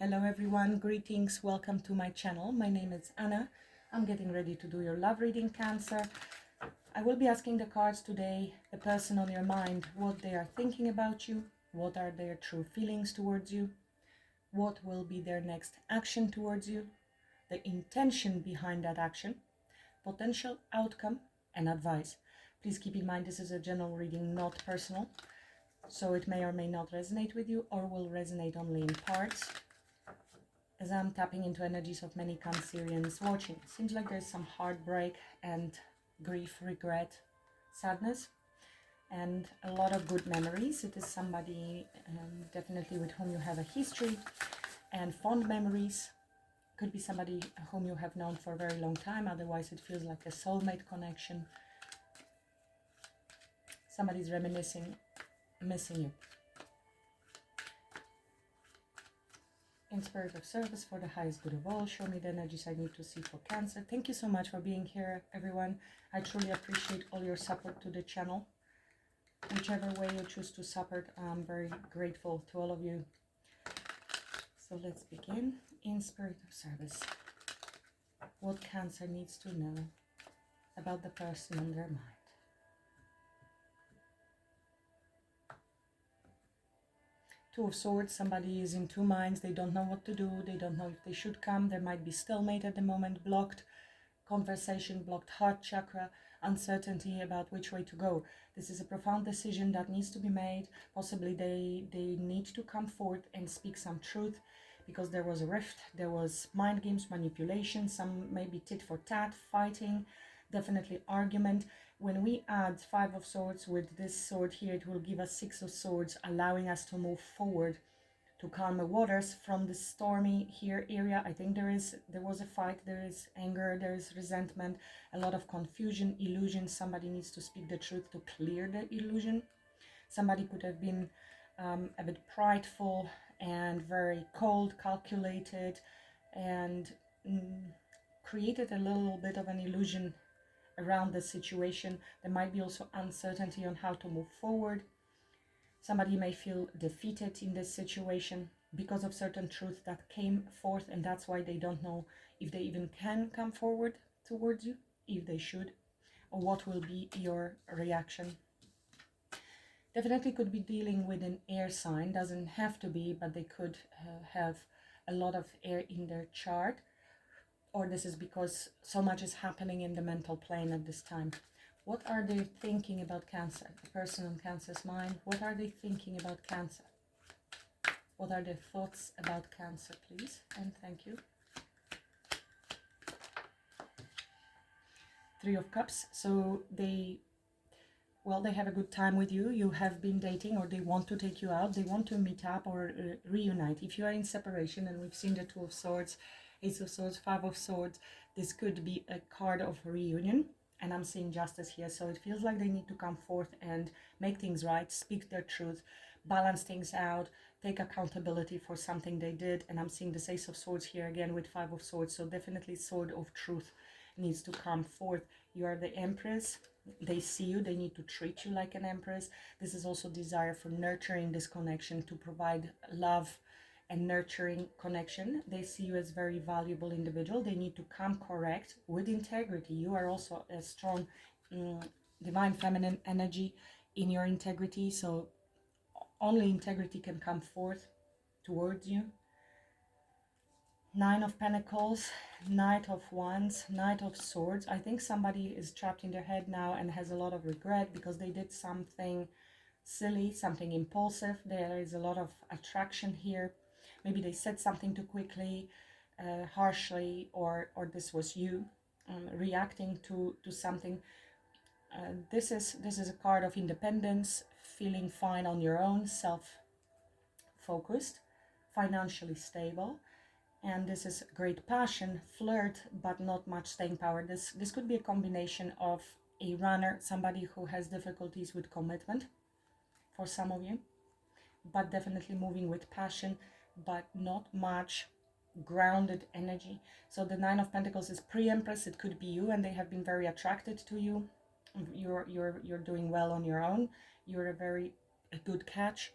Hello everyone, greetings, welcome to my channel. My name is Anna. I'm getting ready to do your love reading, Cancer. I will be asking the cards today, the person on your mind, what they are thinking about you, what are their true feelings towards you, what will be their next action towards you, the intention behind that action, potential outcome, and advice. Please keep in mind this is a general reading, not personal, so it may or may not resonate with you or will resonate only in parts. As I'm tapping into energies of many Cancerians watching, seems like there's some heartbreak and grief, regret, sadness, and a lot of good memories. It is somebody definitely with whom you have a history and fond memories. Could be somebody whom you have known for a very long time, otherwise it feels like a soulmate connection. Somebody's reminiscing, missing you. In spirit of service for the highest good of all, show me the energies I need to see for Cancer. Thank you so much for being here, everyone. I truly appreciate all your support to the channel. Whichever way you choose to support, I'm very grateful to all of you. So let's begin. In spirit of service, what Cancer needs to know about the person on their mind. Two of Swords, somebody is in two minds, they don't know what to do, they don't know if they should come, there might be stalemate at the moment, blocked conversation, blocked heart chakra, uncertainty about which way to go. This is a profound decision that needs to be made. Possibly they need to come forth and speak some truth, because there was a rift, there was mind games, manipulation, some maybe tit for tat, fighting, definitely argument. When we add Five of Swords with this sword here, it will give us Six of Swords, allowing us to move forward to calmer waters from the stormy here area. I think there was a fight, there is anger, there is resentment, a lot of confusion, illusion. Somebody needs to speak the truth to clear the illusion. Somebody could have been a bit prideful and very cold, calculated, and created a little bit of an illusion around the situation. There might be also uncertainty on how to move forward. Somebody may feel defeated in this situation because of certain truth that came forth, and that's why they don't know if they even can come forward towards you, if they should, or what will be your reaction. Definitely could be dealing with an air sign, doesn't have to be, but they could have a lot of air in their chart. Or this is because so much is happening in the mental plane at this time. What are they thinking about Cancer? The person on Cancer's mind, what are they thinking about Cancer? What are their thoughts about Cancer, please? And thank you. Three of Cups. So they have a good time with you. You have been dating, or they want to take you out. They want to meet up or reunite. If you are in separation, and we've seen the Two of Swords, Ace of Swords, Five of Swords, this could be a card of reunion, and I'm seeing justice here. So it feels like they need to come forth and make things right, speak their truth, balance things out, take accountability for something they did. And I'm seeing the Ace of Swords here again with Five of Swords, so definitely sword of truth needs to come forth. You are the Empress. They see you, they need to treat you like an Empress. This is also desire for nurturing this connection, to provide love and nurturing connection. They see you as very valuable individual. They need to come correct with integrity. You are also a strong divine feminine energy in your integrity, so only integrity can come forth towards you. Nine of Pentacles, Knight of Wands, Knight of Swords. I think somebody is trapped in their head now and has a lot of regret because they did something silly, something impulsive. There is a lot of attraction here. Maybe they said something too quickly, harshly, or this was you reacting to something. This is a card of independence, feeling fine on your own, self-focused, financially stable. And this is great passion, flirt, but not much staying power. This could be a combination of a runner, somebody who has difficulties with commitment for some of you, but definitely moving with passion, but not much grounded energy. So the Nine of Pentacles is pre-Empress. It could be you, and they have been very attracted to you. You're doing well on your own. You're a good catch.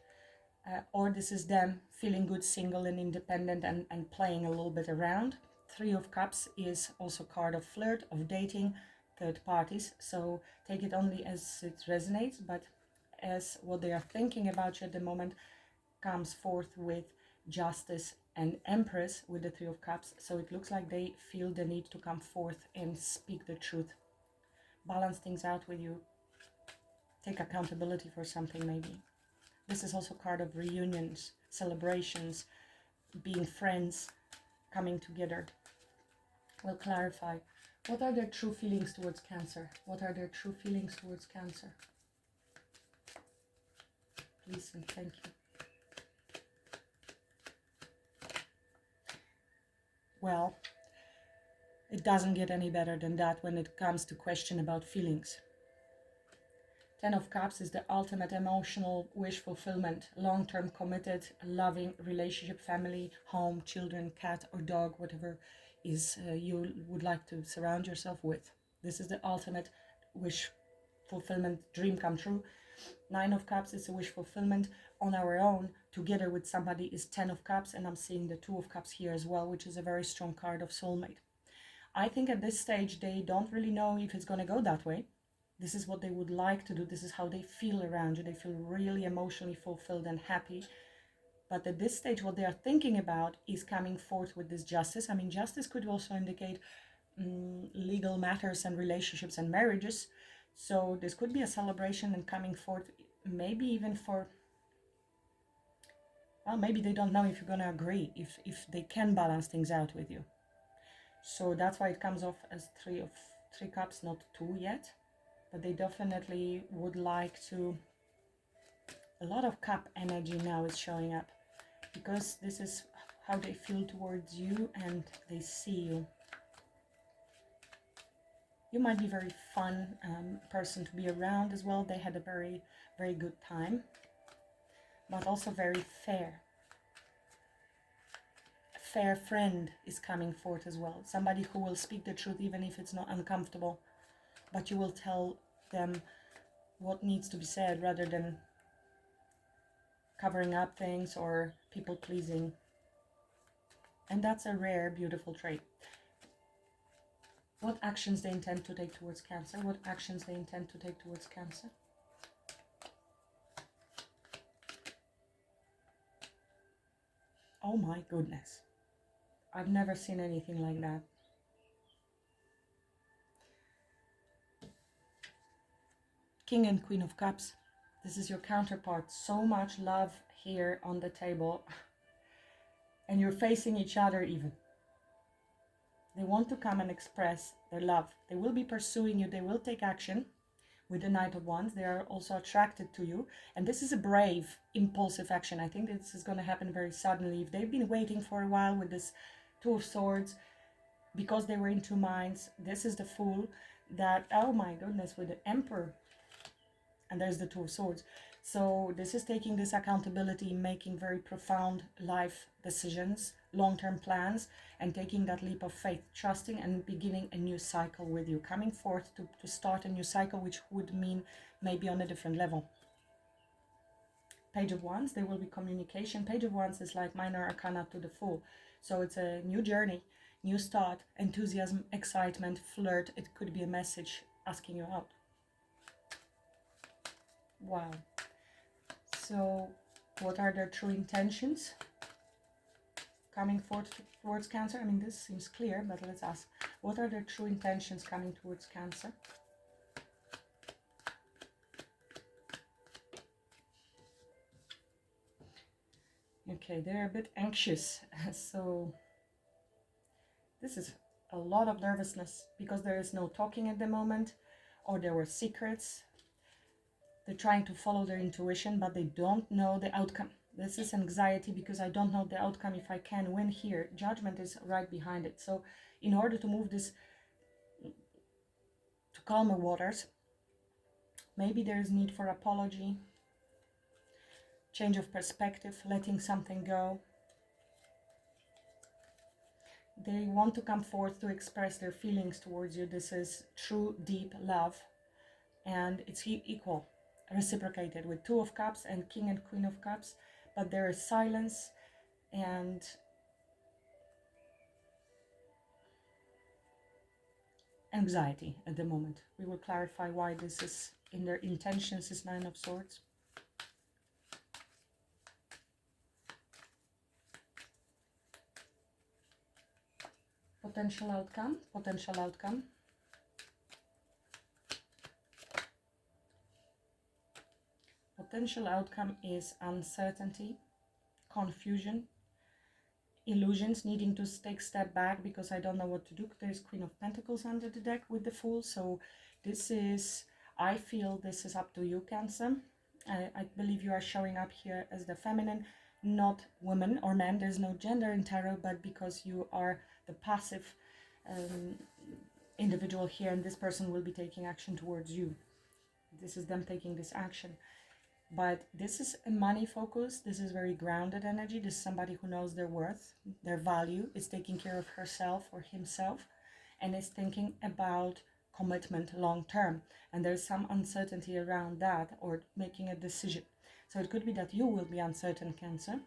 or this is them feeling good, single and independent, and playing a little bit around. Three of Cups is also a card of flirt, of dating, third parties. So take it only as it resonates, but as what they are thinking about you at the moment comes forth with Justice and Empress with the Three of Cups. So it looks like they feel the need to come forth and speak the truth. Balance things out with you. Take accountability for something maybe. This is also a card of reunions, celebrations, being friends, coming together. We'll clarify. What are their true feelings towards Cancer? What are their true feelings towards Cancer? Please and thank you. Well, it doesn't get any better than that when it comes to question about feelings. Ten of Cups is the ultimate emotional wish fulfillment, long-term committed, loving relationship, family, home, children, cat or dog, whatever is you would like to surround yourself with. This is the ultimate wish fulfillment, dream come true. Nine of Cups is a wish fulfillment on our own. Together with somebody is Ten of Cups, and I'm seeing the Two of Cups here as well, which is a very strong card of soulmate. I think at this stage they don't really know if it's going to go that way. This is what they would like to do. This is how they feel around you. They feel really emotionally fulfilled and happy. But at this stage, what they are thinking about is coming forth with this Justice. I mean, Justice could also indicate legal matters and relationships and marriages. So this could be a celebration and coming forth, maybe even for, well, maybe they don't know if you're going to agree, if they can balance things out with you. So that's why it comes off as Three Cups, not two yet. But they definitely would like to. A lot of cup energy now is showing up, because this is how they feel towards you and they see you. You might be a very fun person to be around as well. They had a very, very good time, but also very fair. A fair friend is coming forth as well. Somebody who will speak the truth even if it's not uncomfortable. But you will tell them what needs to be said rather than covering up things or people pleasing. And that's a rare, beautiful trait. What actions they intend to take towards Cancer? What actions they intend to take towards Cancer? Oh my goodness. I've never seen anything like that. King and Queen of Cups. This is your counterpart. So much love here on the table. And you're facing each other even. They want to come and express their love. They will be pursuing you. They will take action. With the Knight of Wands, they are also attracted to you. And this is a brave, impulsive action. I think this is going to happen very suddenly. If they've been waiting for a while with this Two of Swords, because they were in two minds, this is the Fool that, oh my goodness, with the Emperor. And there's the Two of Swords. So this is taking this accountability, making very profound life decisions, long-term plans, and taking that leap of faith, trusting and beginning a new cycle with you, coming forth to start a new cycle, which would mean maybe on a different level. Page of Wands, there will be communication. Page of Wands is like minor arcana to the Fool. So it's a new journey, new start, enthusiasm, excitement, flirt. It could be a message asking you out. Wow. So what are their true intentions coming forth towards Cancer? I mean, this seems clear, but let's ask, what are their true intentions coming towards Cancer? Okay, they're a bit anxious. So this is a lot of nervousness because there is no talking at the moment, or there were secrets. They're trying to follow their intuition, but they don't know the outcome. This is anxiety because I don't know the outcome if I can win here. Judgment is right behind it. So in order to move this to calmer waters, maybe there is need for apology, change of perspective, letting something go. They want to come forth to express their feelings towards you. This is true, deep love, and it's equal, reciprocated with Two of Cups and King and Queen of Cups. but there is silence and anxiety at the moment. We will clarify why this is in their intentions, is Nine of Swords. Potential outcome, potential outcome. Potential outcome is uncertainty, confusion, illusions, needing to take a step back because I don't know what to do. There's Queen of Pentacles under the deck with the Fool. So this is, I feel this is up to you, Cancer. I believe you are showing up here as the feminine, not woman or man. There's no gender in tarot, but because you are the passive individual here, and this person will be taking action towards you. This is them taking this action. But this is a money focus. This is very grounded energy. This is somebody who knows their worth, their value, is taking care of herself or himself, and is thinking about commitment long term. And there's some uncertainty around that, or making a decision. So it could be that you will be uncertain, Cancer,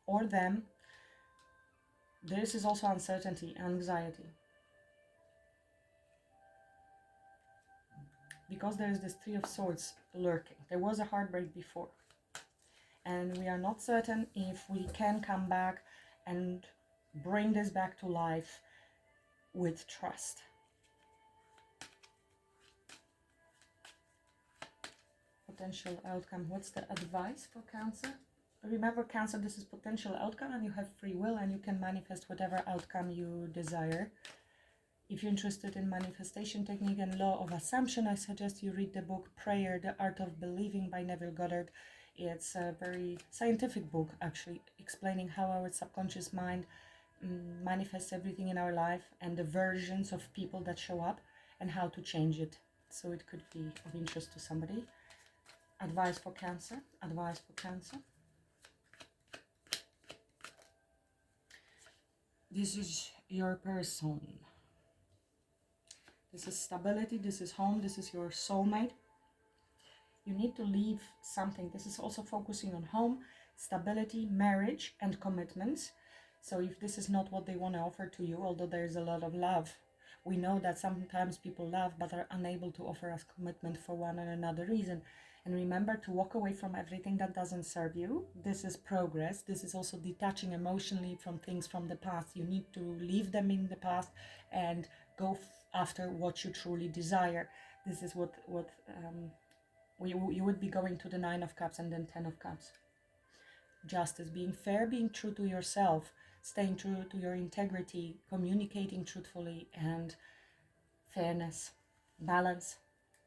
or them. This is also uncertainty, anxiety. Because there is this Three of Swords lurking. There was a heartbreak before. And we are not certain if we can come back and bring this back to life with trust. Potential outcome. What's the advice for Cancer? Remember, Cancer, this is potential outcome, and you have free will, and you can manifest whatever outcome you desire. If you're interested in manifestation technique and law of assumption, I suggest you read the book Prayer, The Art of Believing by Neville Goddard. It's a very scientific book, actually, explaining how our subconscious mind manifests everything in our life, and the versions of people that show up, and how to change it. So it could be of interest to somebody. Advice for Cancer. Advice for Cancer. This is your person. This is stability, this is home, this is your soulmate. You need to leave something. This is also focusing on home, stability, marriage, and commitments. So if this is not what they want to offer to you, although there's a lot of love, we know that sometimes people love but are unable to offer us commitment for one and another reason. And remember to walk away from everything that doesn't serve you. This is progress. This is also detaching emotionally from things from the past. You need to leave them in the past and go after what you truly desire. This is what you would be going to the Nine of Cups and then Ten of Cups. Justice, being fair, being true to yourself, staying true to your integrity, communicating truthfully, and fairness, balance.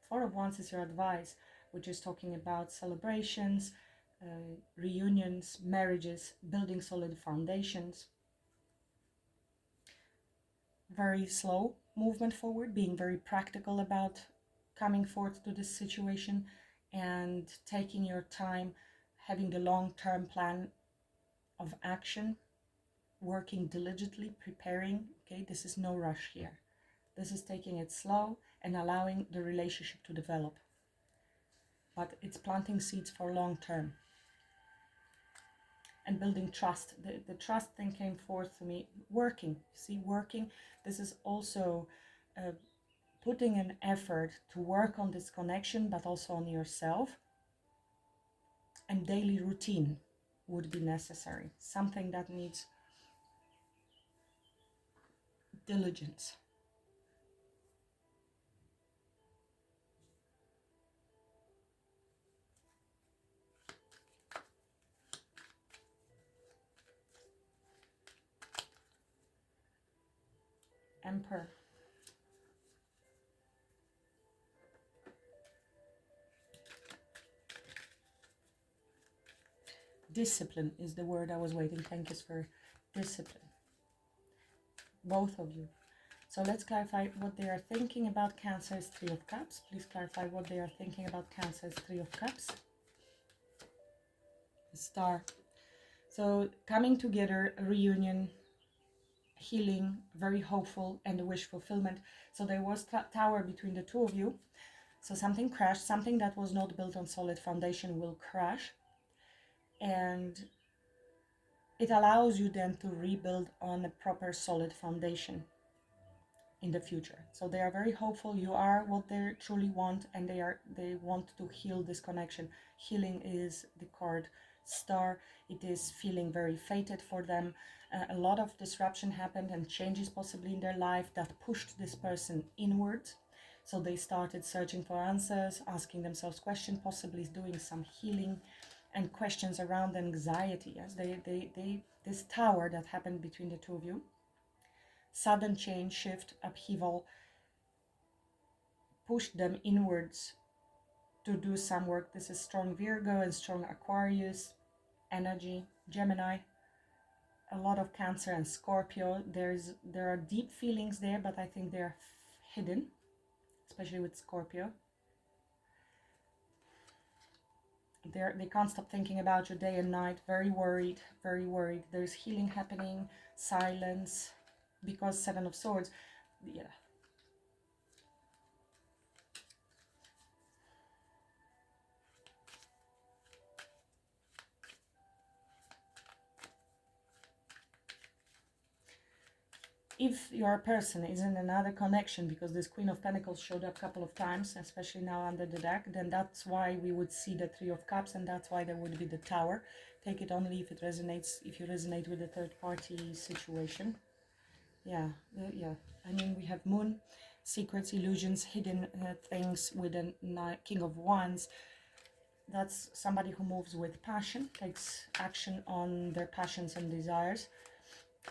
Four of Wands is your advice, which is talking about celebrations, reunions, marriages, building solid foundations. Very slow movement forward, being very practical about coming forth to this situation and taking your time, having the long-term plan of action, working diligently, preparing. Okay, this is no rush here. This is taking it slow and allowing the relationship to develop. But it's planting seeds for long term. And building trust. The trust thing came forth to me. Working. See, working. This is also putting an effort to work on this connection, but also on yourself. And daily routine would be necessary. Something that needs diligence. Emperor. Discipline is the word I was waiting. Thank you for discipline. Both of you. So let's clarify what they are thinking about Cancer's Three of Cups. Please clarify what they are thinking about Cancer's Three of Cups. The Star. So coming together, a reunion, healing, very hopeful, and a wish fulfillment. So there was tower between the two of you. So something crashed. Something that was not built on solid foundation will crash. and it allows you then to rebuild on a proper solid foundation in the future. So they are very hopeful. You are what they truly want, and they want to heal this connection. Healing is the card star. It is feeling very fated for them. A lot of disruption happened and changes possibly in their life that pushed this person inward. So they started searching for answers, asking themselves questions, possibly doing some healing and questions around anxiety. Yes, they this tower that happened between the two of you, sudden change, shift, upheaval, pushed them inwards to do some work. This is strong Virgo and strong Aquarius energy, Gemini, a lot of Cancer and Scorpio. There are deep feelings there, but I think they're hidden, especially with Scorpio. They can't stop thinking about you day and night, very worried, very worried. There's healing happening, silence, because Seven of Swords, yeah. If your person is in another connection, because this Queen of Pentacles showed up a couple of times, especially now under the deck, then that's why we would see the Three of Cups, and that's why there would be the Tower. Take it only if it resonates, if you resonate with the third party situation. Yeah. I mean, we have Moon, secrets, illusions, hidden things with a King of Wands. That's somebody who moves with passion, takes action on their passions and desires.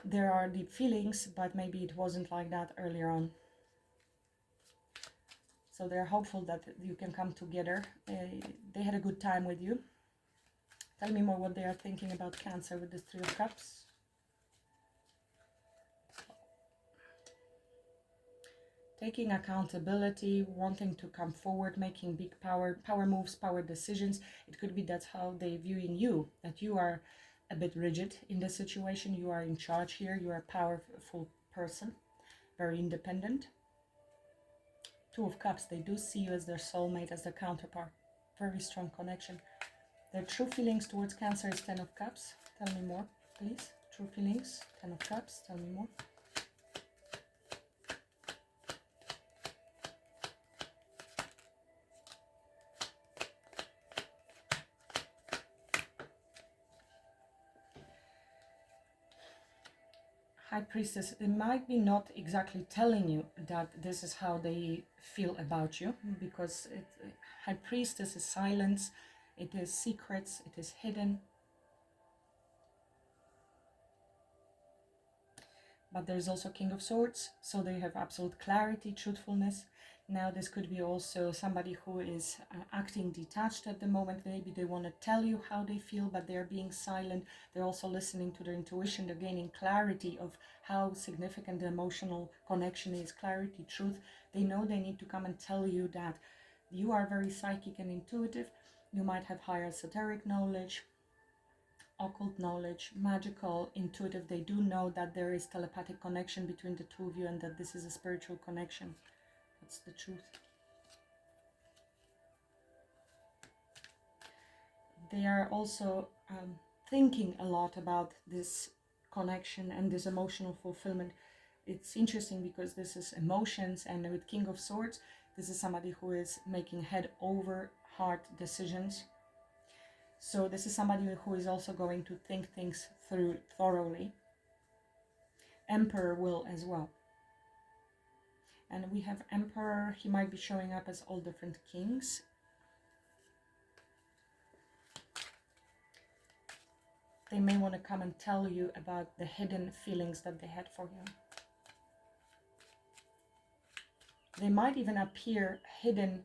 There are deep feelings, but maybe it wasn't like that earlier on. So they're hopeful that you can come together. They had a good time with you. Tell me more what they are thinking about Cancer with the Three of Cups. Taking accountability, wanting to come forward, making big power moves, power decisions. It could be that's how they're viewing you, that you are a bit rigid in the situation. You are in charge here. You are a powerful person, very independent. Two of Cups, they do see you as their soulmate, as their counterpart. Very strong connection. Their true feelings towards Cancer is Ten of Cups. Tell me more, please. True feelings, Ten of Cups. Tell me more. High Priestess, they might be not exactly telling you that this is how they feel about you, because High Priestess is silence, it is secrets, it is hidden. But there's also King of Swords, so they have absolute clarity, truthfulness. Now this could be also somebody who is acting detached at the moment. Maybe they want to tell you how they feel, but they're being silent. They're also listening to their intuition. They're gaining clarity of how significant the emotional connection is, clarity, truth. They know they need to come and tell you that you are very psychic and intuitive. You might have higher esoteric knowledge, occult knowledge, magical, intuitive. They do know that there is telepathic connection between the two of you, and that this is a spiritual connection. That's the truth. They are also thinking a lot about this connection and this emotional fulfillment. It's interesting because this is emotions, and with King of Swords, this is somebody who is making head over heart decisions. So this is somebody who is also going to think things through thoroughly. Emperor will as well. And we have Emperor, he might be showing up as all different kings. They may want to come and tell you about the hidden feelings that they had for you. They might even appear hidden,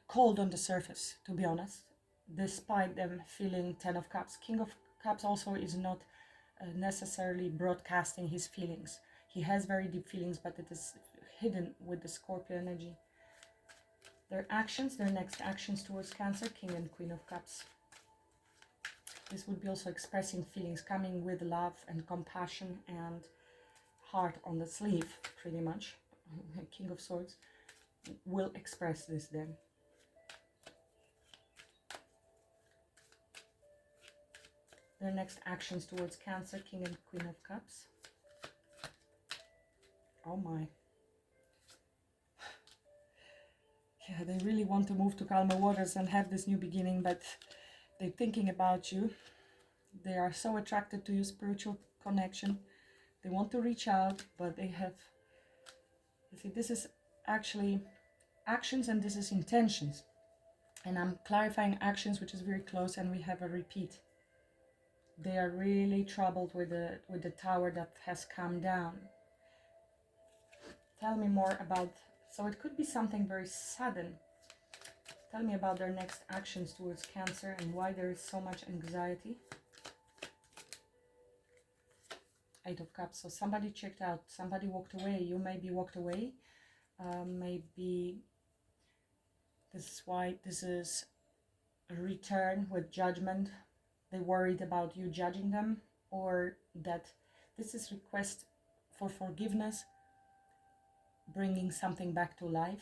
cold on the surface, to be honest, despite them feeling Ten of Cups. King of Cups also is not necessarily broadcasting his feelings. He has very deep feelings, but it is hidden with the Scorpio energy. Their actions, their next actions towards Cancer, King and Queen of Cups. This would be also expressing feelings, coming with love and compassion and heart on the sleeve, pretty much. King of Swords will express this then. Their next actions towards Cancer, King and Queen of Cups. Oh my. Yeah, they really want to move to calmer waters and have this new beginning, but they're thinking about you. They are so attracted to your spiritual connection. They want to reach out, but they have, you see, this is actually actions and this is intentions. And I'm clarifying actions, which is very close, and we have a repeat. They are really troubled with the tower that has come down. Tell me more about, so it could be something very sudden. Tell me about their next actions towards Cancer and why there is so much anxiety. Eight of Cups. So somebody checked out, somebody walked away. You maybe walked away. Maybe this is why this is a return with judgment. They worried about you judging them, or that this is request for forgiveness, bringing something back to life.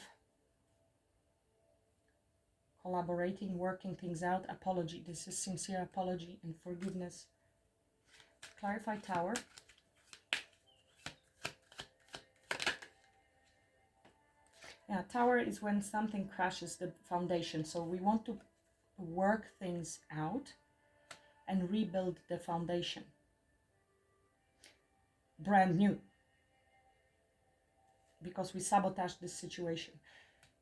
Collaborating, working things out, apology. This is sincere apology and forgiveness. Clarify Tower. Yeah, Tower is when something crashes the foundation. So we want to work things out and rebuild the foundation. Brand new. Because we sabotaged this situation.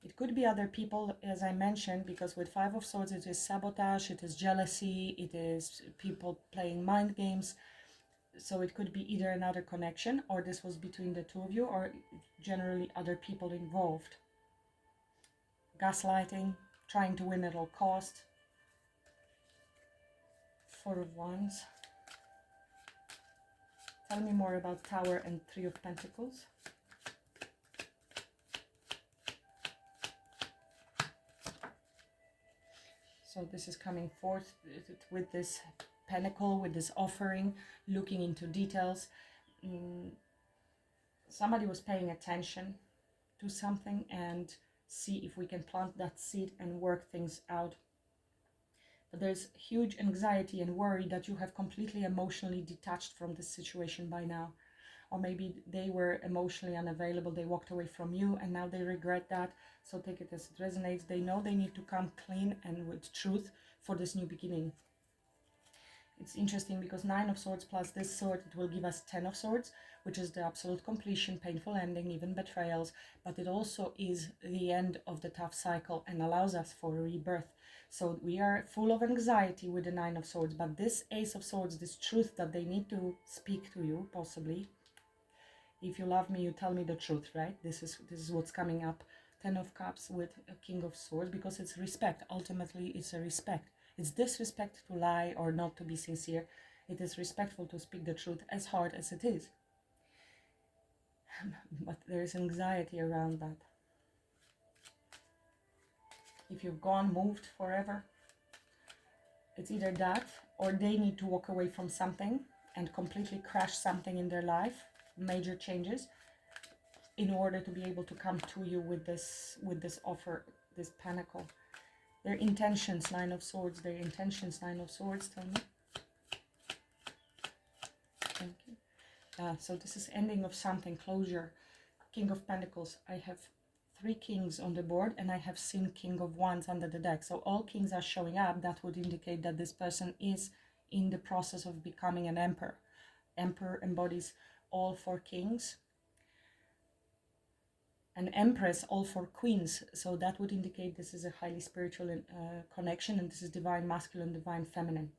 It could be other people, as I mentioned, because with Five of Swords it is sabotage, it is jealousy, it is people playing mind games. So it could be either another connection, or this was between the two of you, or generally other people involved. Gaslighting, trying to win at all cost. Four of Wands. Tell me more about Tower and Three of Pentacles. So this is coming forth with this pentacle, with this offering, looking into details. Somebody was paying attention to something and see if we can plant that seed and work things out. But there's huge anxiety and worry that you have completely emotionally detached from this situation by now. Or maybe they were emotionally unavailable, they walked away from you and now they regret that. So take it as it resonates. They know they need to come clean and with truth for this new beginning. It's interesting because Nine of Swords plus this sword, it will give us Ten of Swords, which is the absolute completion, painful ending, even betrayals. But it also is the end of the tough cycle and allows us for a rebirth. So we are full of anxiety with the Nine of Swords, but this Ace of Swords, this truth that they need to speak to you, possibly. If you love me, you tell me the truth, right? This is what's coming up. Ten of Cups with a King of Swords, because it's respect. Ultimately, it's a respect. It's disrespect to lie or not to be sincere. It is respectful to speak the truth, as hard as it is. But there is anxiety around that. If you've gone, moved forever, it's either that or they need to walk away from something and completely crash something in their life, major changes, in order to be able to come to you with this offer, this pentacle. Their intentions, Nine of Swords, their intentions, Nine of Swords, tell me. Thank you. So this is ending of something, closure. King of Pentacles. I have 3 kings on the board and I have seen King of Wands under the deck. So all kings are showing up. That would indicate that this person is in the process of becoming an emperor. Emperor embodies all 4 kings. An empress, all 4 queens. So that would indicate this is a highly spiritual connection, and this is divine masculine, divine feminine.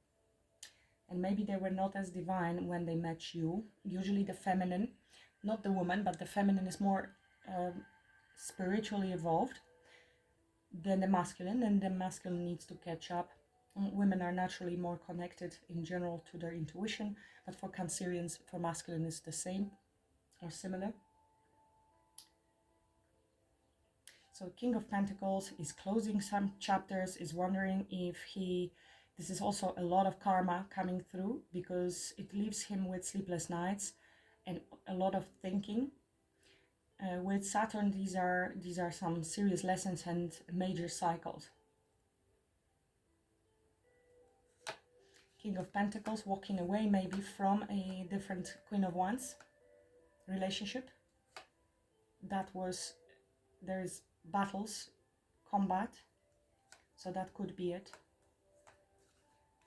And maybe they were not as divine when they met you. Usually the feminine, not the woman, but the feminine is more spiritually evolved than the masculine, and the masculine needs to catch up. Women are naturally more connected in general to their intuition, but for Cancerians, for masculine is the same or similar. So King of Pentacles is closing some chapters, is wondering if this is also a lot of karma coming through, because it leaves him with sleepless nights and a lot of thinking. With Saturn, these are some serious lessons and major cycles. King of Pentacles, walking away maybe from a different Queen of Wands relationship. That was, there is battles, combat, so that could be it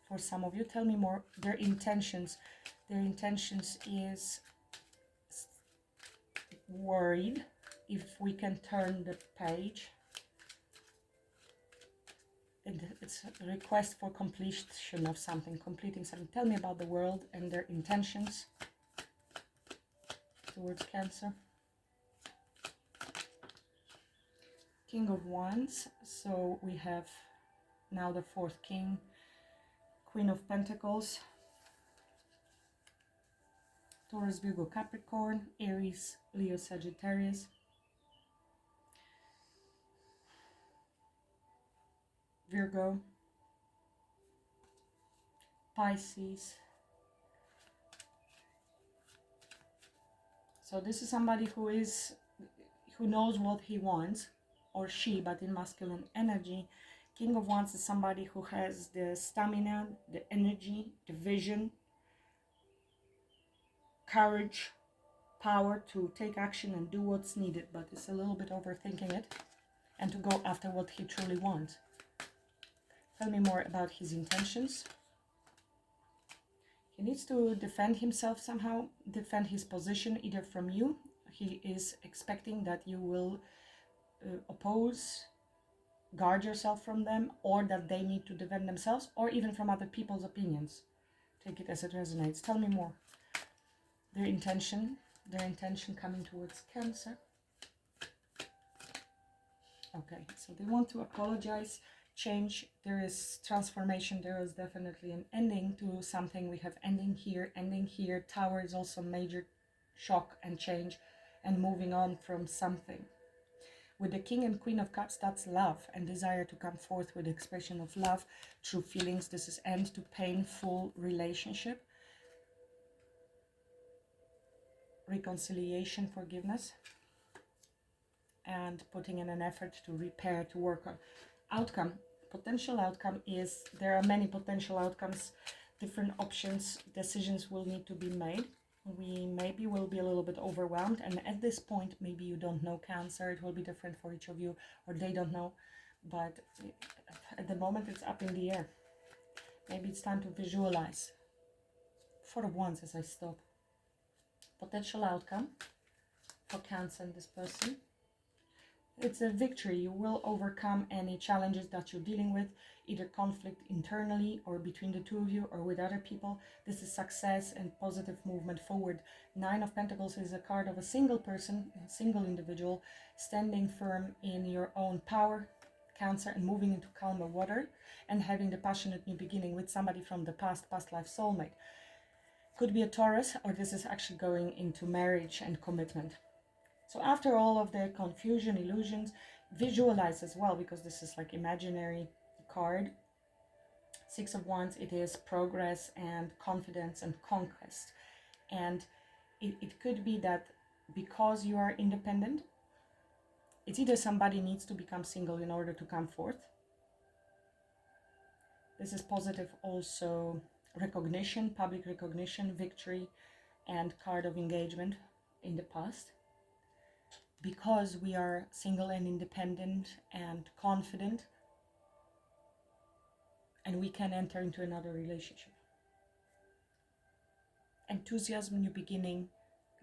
for some of you. Tell me more. Their intentions is worried. If we can turn the page, it's a request for completion of something, completing something. Tell me about the world and their intentions towards Cancer. King of Wands, so we have now the fourth king, Queen of Pentacles, Taurus, Virgo, Capricorn, Aries, Leo, Sagittarius, Virgo, Pisces. So this is somebody who knows what he wants, or she, but in masculine energy. King of Wands is somebody who has the stamina, the energy, the vision, courage, power to take action and do what's needed, but it's a little bit overthinking it and to go after what he truly wants. Tell me more about his intentions. He needs to defend himself somehow, defend his position either from you. He is expecting that you will oppose, guard yourself from them, or that they need to defend themselves, or even from other people's opinions. Take it as it resonates. Tell me more. Their intention coming towards Cancer. Okay, so they want to apologize, change. There is transformation. There is definitely an ending to something. We have ending here, ending here. Tower is also major shock and change and moving on from something. With the King and Queen of Cups, that's love and desire to come forth with expression of love, true feelings. This is end to painful relationship. Reconciliation, forgiveness, and putting in an effort to repair, to work on. Outcome, potential outcome is, there are many potential outcomes, different options, decisions will need to be made. We maybe will be a little bit overwhelmed, and at this point maybe you don't know Cancer, it will be different for each of you, or they don't know, but at the moment it's up in the air. Maybe it's time to visualize. Four of Wands as I stop. Potential outcome for Cancer and this person. It's a victory. You will overcome any challenges that you're dealing with, either conflict internally or between the two of you or with other people. This is success and positive movement forward. Nine of Pentacles is a card of a single person, a single individual, standing firm in your own power, Cancer, and moving into calmer water and having the passionate new beginning with somebody from the past life soulmate. Could be a Taurus, or this is actually going into marriage and commitment. So after all of the confusion, illusions, visualize as well, because this is like imaginary card. Six of Wands, it is progress and confidence and conquest. And it could be that because you are independent, it's either somebody needs to become single in order to come forth. This is positive also recognition, public recognition, victory, and card of engagement in the past. Because we are single and independent and confident, and we can enter into another relationship. Enthusiasm, new beginning,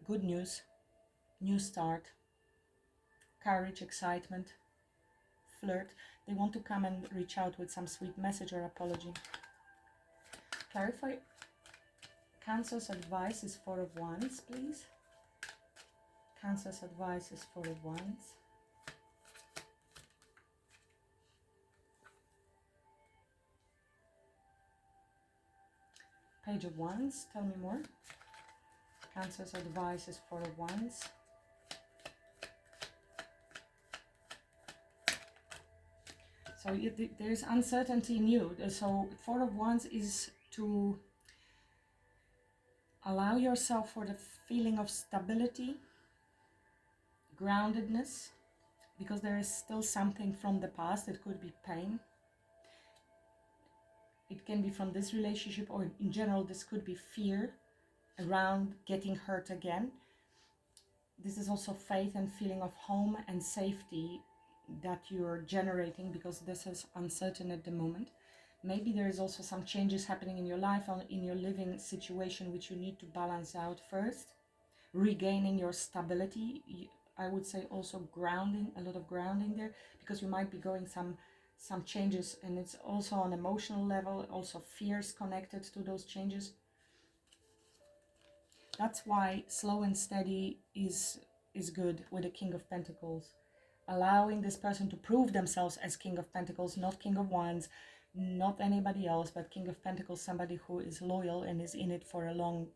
good news, new start, courage, excitement, flirt. They want to come and reach out with some sweet message or apology. Clarify. Cancer's advice is Four of Wands, please. Cancer's advice is Four of Wands. Page of Wands, tell me more. Cancer's advice is Four of Wands. So there is uncertainty in you. So Four of Wands is to allow yourself for the feeling of stability, groundedness, because there is still something from the past. It could be pain. It can be from this relationship, or in general, this could be fear around getting hurt again. This is also faith and feeling of home and safety that you're generating, because this is uncertain at the moment. Maybe there is also some changes happening in your life, or in your living situation, which you need to balance out first. Regaining your stability, I would say also grounding, a lot of grounding there, because you might be going some changes, and it's also on emotional level, also fears connected to those changes. That's why slow and steady is good with the King of Pentacles. Allowing this person to prove themselves as King of Pentacles, not King of Wands, not anybody else, but King of Pentacles, somebody who is loyal and is in it for a long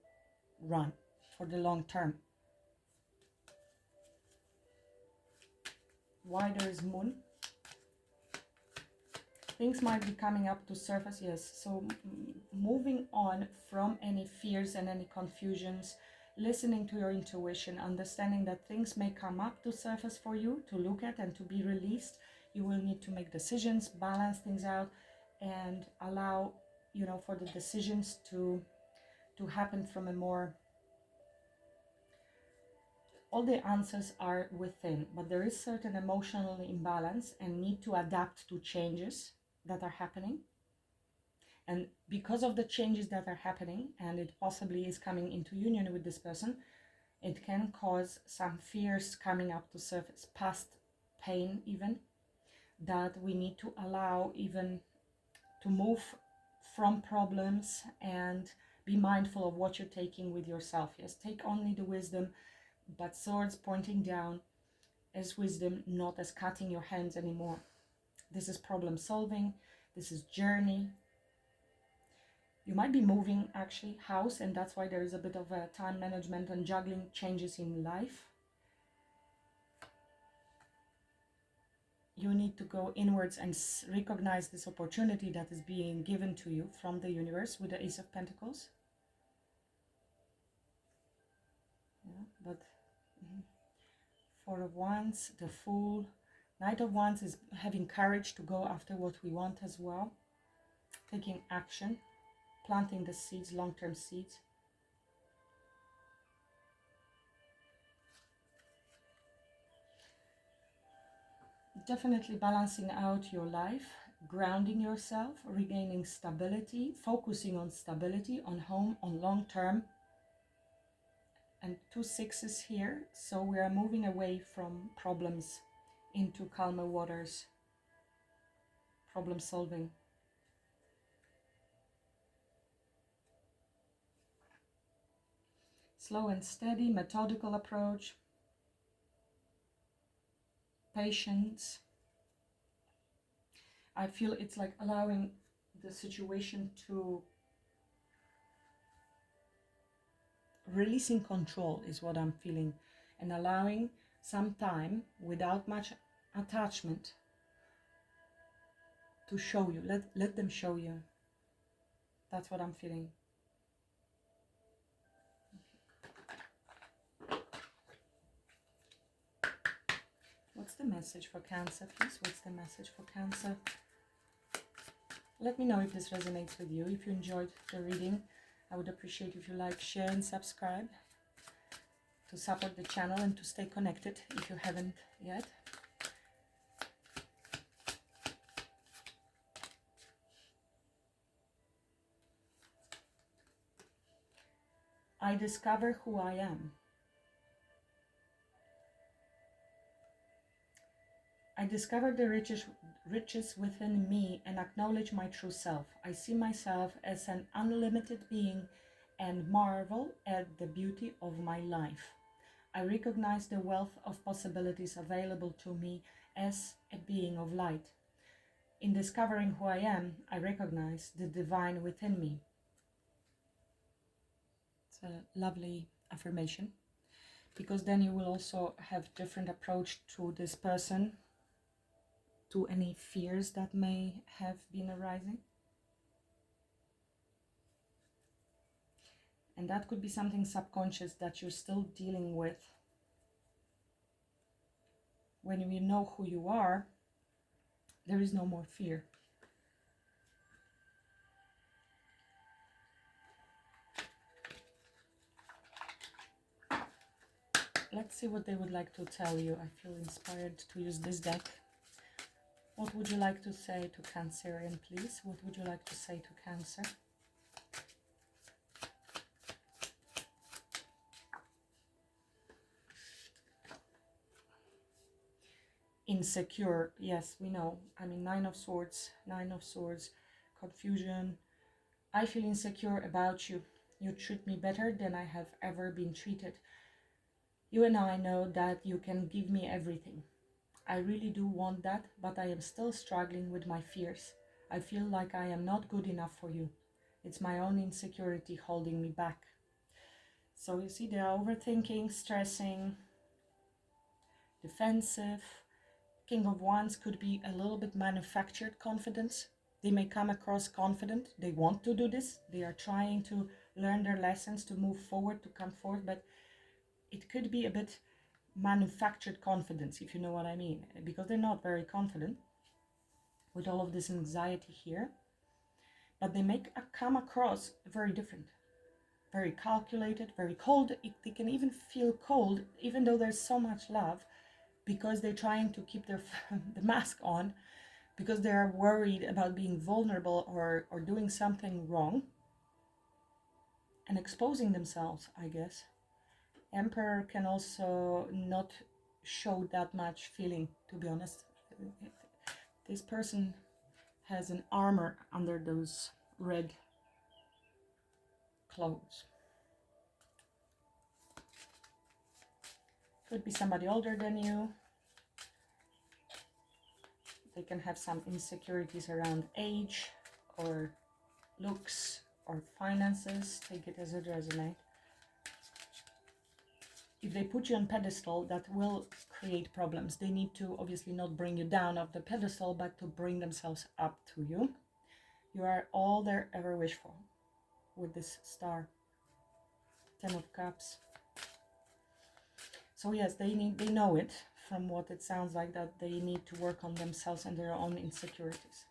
run, for the long term. Why there is Moon? Things might be coming up to surface, yes. So moving on from any fears and any confusions, listening to your intuition, understanding that things may come up to surface for you to look at and to be released. You will need to make decisions, balance things out, and allow, you know, for the decisions to happen from a more... All the answers are within, but there is certain emotional imbalance and need to adapt to changes that are happening. And because of the changes that are happening, and it possibly is coming into union with this person, it can cause some fears coming up to surface, past pain even, that we need to allow even to move from problems and be mindful of what you're taking with yourself. Yes, take only the wisdom, but swords pointing down as wisdom, not as cutting your hands anymore. This is problem solving. This is journey. You might be moving actually house, and that's why there is a bit of a time management and juggling changes in life. You need to go inwards and recognize this opportunity that is being given to you from the universe with the Ace of Pentacles. Yeah, but Four of Wands, the Fool. Knight of Wands is having courage to go after what we want as well. Taking action, planting the seeds, long-term seeds. Definitely balancing out your life, grounding yourself, regaining stability, focusing on stability, on home, on long term. And 2 sixes here, so we are moving away from problems into calmer waters, problem solving. Slow and steady, methodical approach, patience. I feel it's like allowing the situation to... Releasing control is what I'm feeling, and allowing some time without much attachment to show you. Let them show you. That's what I'm feeling. What's the message for Cancer, please? What's the message for Cancer? Let me know if this resonates with you. If you enjoyed the reading, I would appreciate if you like, share, and subscribe to support the channel and to stay connected if you haven't yet. I discover who I am. I discover the riches within me and acknowledge my true self. I see myself as an unlimited being and marvel at the beauty of my life. I recognize the wealth of possibilities available to me as a being of light. In discovering who I am, I recognize the divine within me. It's a lovely affirmation, because then you will also have different approach to this person, to any fears that may have been arising. And that could be something subconscious that you're still dealing with. When you know who you are, there is no more fear. let's see what they would like to tell you. I feel inspired to use this deck. What would you like to say to Cancerian, please? What would you like to say to Cancer? Insecure, yes, we know. I mean, Nine of Swords, confusion. I feel insecure about you. You treat me better than I have ever been treated. You and I know that you can give me everything. I really do want that, but I am still struggling with my fears. I feel like I am not good enough for you. It's my own insecurity holding me back. So you see, they are overthinking, stressing, defensive. King of Wands could be a little bit manufactured confidence. They may come across confident. They want to do this. They are trying to learn their lessons, to move forward, to come forward, but it could be a bit manufactured confidence, if you know what I mean, because they're not very confident with all of this anxiety here, but they may come across very different, very calculated, very cold. They can even feel cold, even though there's so much love, because they're trying to keep their the mask on, because they are worried about being vulnerable or doing something wrong and exposing themselves, I guess. Emperor can also not show that much feeling, to be honest. This person has an armor under those red clothes. Could be somebody older than you. They can have some insecurities around age or looks or finances. Take it as it resonates. If they put you on pedestal, that will create problems. They need to obviously not bring you down off the pedestal, but to bring themselves up to you. You are all they ever wish for with this star. 10 of Cups. So yes, they know it from what it sounds like, that they need to work on themselves and their own insecurities.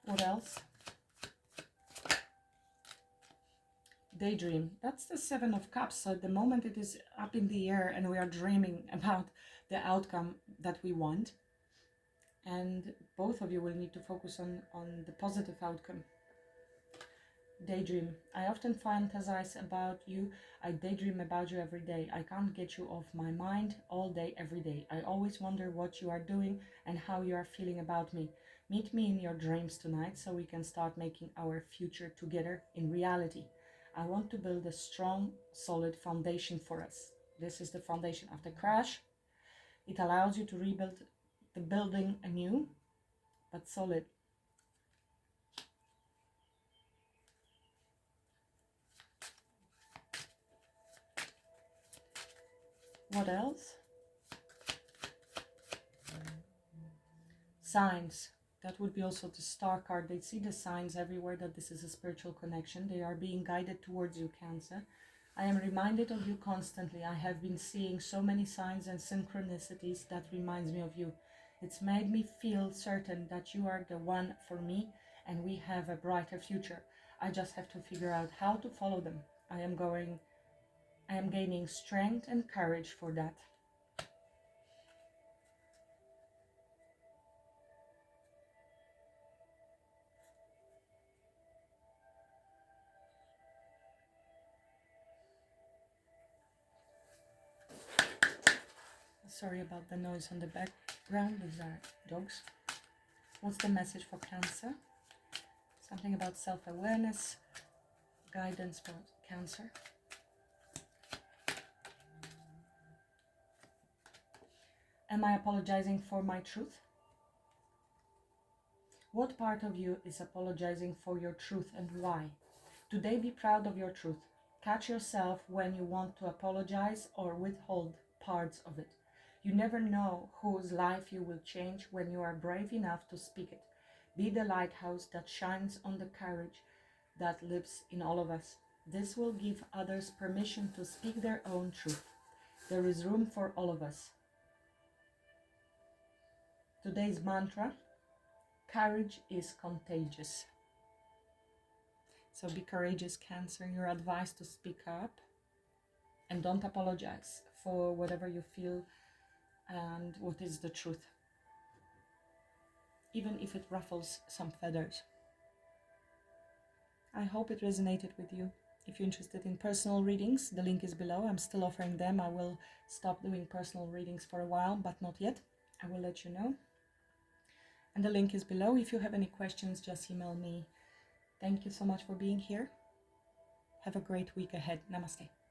What else? Daydream. That's the 7 of Cups. So at the moment it is up in the air and we are dreaming about the outcome that we want. And both of you will need to focus on the positive outcome. Daydream. I often fantasize about you. I daydream about you every day. I can't get you off my mind all day, every day. I always wonder what you are doing and how you are feeling about me. Meet me in your dreams tonight so we can start making our future together in reality. I want to build a strong, solid foundation for us. This is the foundation. After crash, it allows you to rebuild the building anew, but solid. What else? Signs. That would be also the star card. They see the signs everywhere that this is a spiritual connection. They are being guided towards you, Cancer. I am reminded of you constantly. I have been seeing so many signs and synchronicities that reminds me of you. It's made me feel certain that you are the one for me and we have a brighter future. I just have to figure out how to follow them. I am gaining strength and courage for that. Sorry about the noise on the background. These are dogs. What's the message for Cancer? Something about self-awareness, guidance for Cancer. Am I apologizing for my truth? What part of you is apologizing for your truth and why? Today, be proud of your truth. Catch yourself when you want to apologize or withhold parts of it. You never know whose life you will change when you are brave enough to speak it. Be the lighthouse that shines on the courage that lives in all of us. This will give others permission to speak their own truth. There is room for all of us. Today's mantra: courage is contagious. So be courageous, Cancer. You're advised to speak up and don't apologize for whatever you feel and what is the truth, even if it ruffles some feathers. I hope it resonated with you. If you're interested in personal readings, the link is below. I'm still offering them. I will stop doing personal readings for a while, but not yet. I will let you know. And the link is below. If you have any questions, just email me. Thank you so much for being here. Have a great week ahead. Namaste.